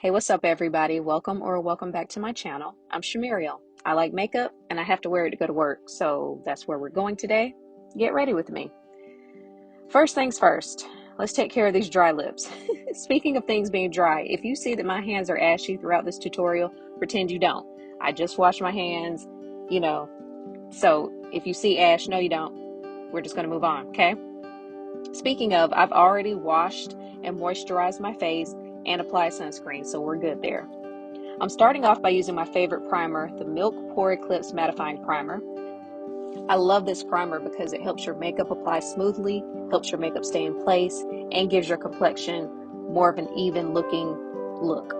Hey, what's up, everybody? Welcome back to my channel. I'm Shumuriel. I like makeup and I have to wear it to go to work, so that's where we're going today. Get ready with me. First things first, let's take care of these dry lips. Speaking of things being dry, if you see that my hands are ashy throughout this tutorial, pretend you don't. I just washed my hands, you know, so if you see ash, no you don't. We're just going to move on, okay? Speaking of, I've already washed and moisturized my face and applied sunscreen, so we're good there. I'm starting off by using my favorite primer, the Milk Pore Eclipse Mattifying Primer. I love this primer because it helps your makeup apply smoothly, helps your makeup stay in place, and gives your complexion more of an even looking look.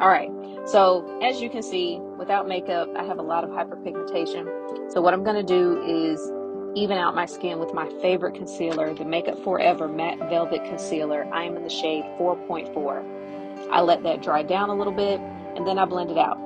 Alright, so as you can see, without makeup, I have a lot of hyperpigmentation. So what I'm going to do is even out my skin with my favorite concealer, the Makeup Forever Matte Velvet Concealer. I am in the shade 4.4. I let that dry down a little bit, and then I blend it out.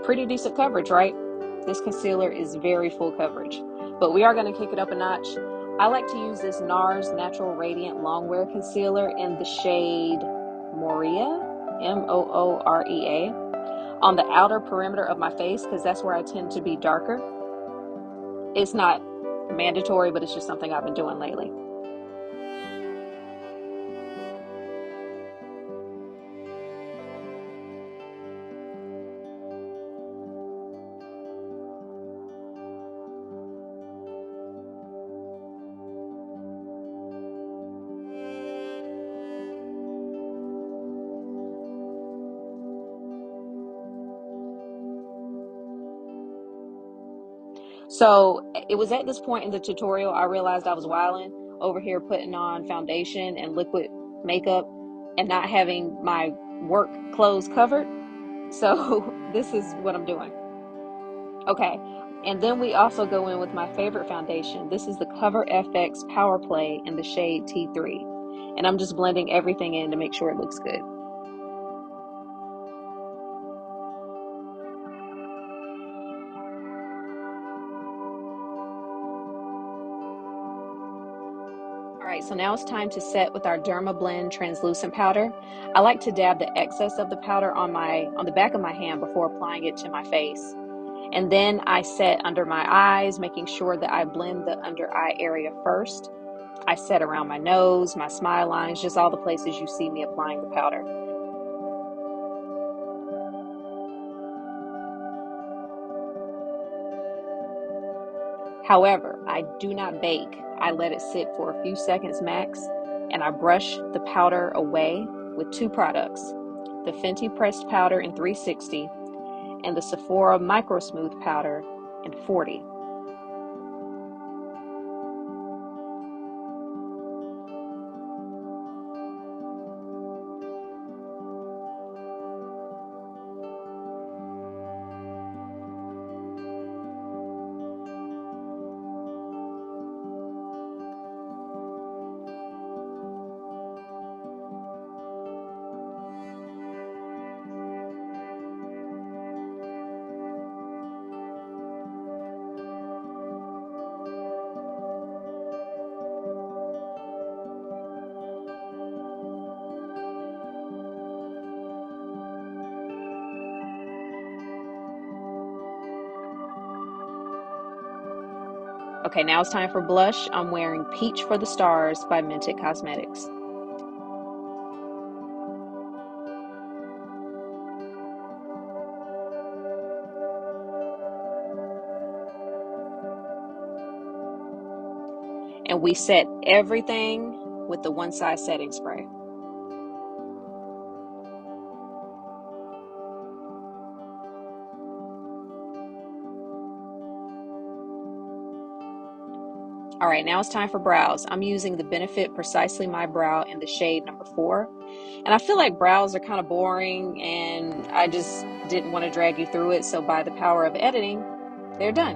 Pretty decent coverage, right? This concealer is very full coverage, but we are going to kick it up a notch. I like to use this NARS Natural Radiant Longwear Concealer in the shade Moorea, M-O-O-R-E-A, on the outer perimeter of my face because that's where I tend to be darker. It's not mandatory, but it's just something I've been doing lately. So it was at this point in the tutorial I realized I was wilding over here putting on foundation and liquid makeup and not having my work clothes covered. So this is what I'm doing. Okay, and then we also go in with my favorite foundation. This is the Cover FX Power Play in the shade T3. And I'm just blending everything in to make sure it looks good. Alright, so now it's time to set with our Dermablend translucent powder. I like to dab the excess of the powder on the back of my hand before applying it to my face. And then I set under my eyes, making sure that I blend the under eye area first. I set around my nose, my smile lines, just all the places you see me applying the powder. However, I do not bake. I let it sit for a few seconds max, and I brush the powder away with two products, the Fenty Pressed Powder in 360 and the Sephora Micro Smooth Powder in 40. Okay, now it's time for blush. I'm wearing Peach for the Stars by Mented Cosmetics. And we set everything with the one size setting spray. All right, now it's time for brows. I'm using the Benefit Precisely My Brow in the shade number 4. And I feel like brows are kind of boring and I just didn't want to drag you through it. So by the power of editing, they're done.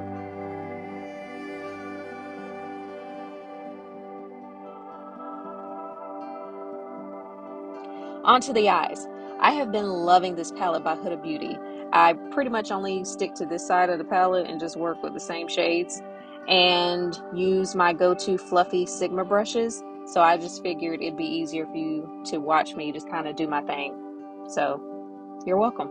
On to the eyes. I have been loving this palette by Huda Beauty. I pretty much only stick to this side of the palette and just work with the same shades and use my go-to fluffy Sigma brushes. So I just figured it'd be easier for you to watch me just kind of do my thing. So you're welcome.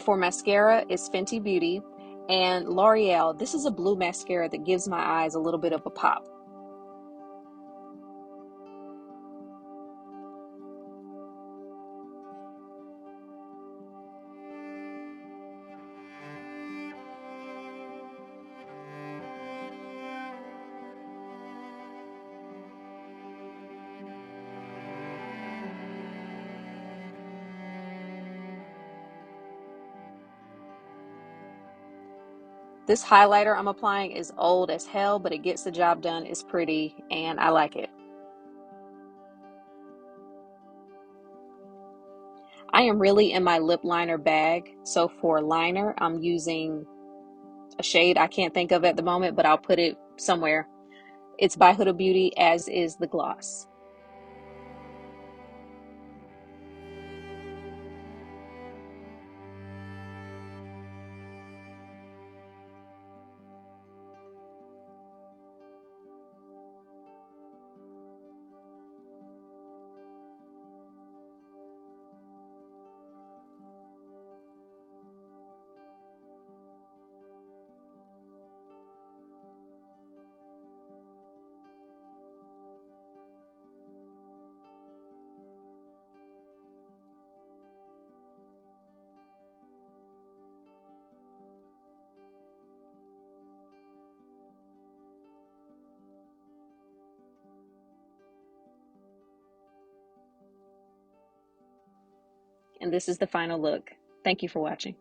For mascara is Fenty Beauty and L'Oreal. This is a blue mascara that gives my eyes a little bit of a pop. This highlighter I'm applying is old as hell, but it gets the job done. It's pretty and I like it. I am really in my lip liner bag. So for liner, I'm using a shade I can't think of at the moment, but I'll put it somewhere. It's by Huda Beauty, as is the gloss. And this is the final look. Thank you for watching.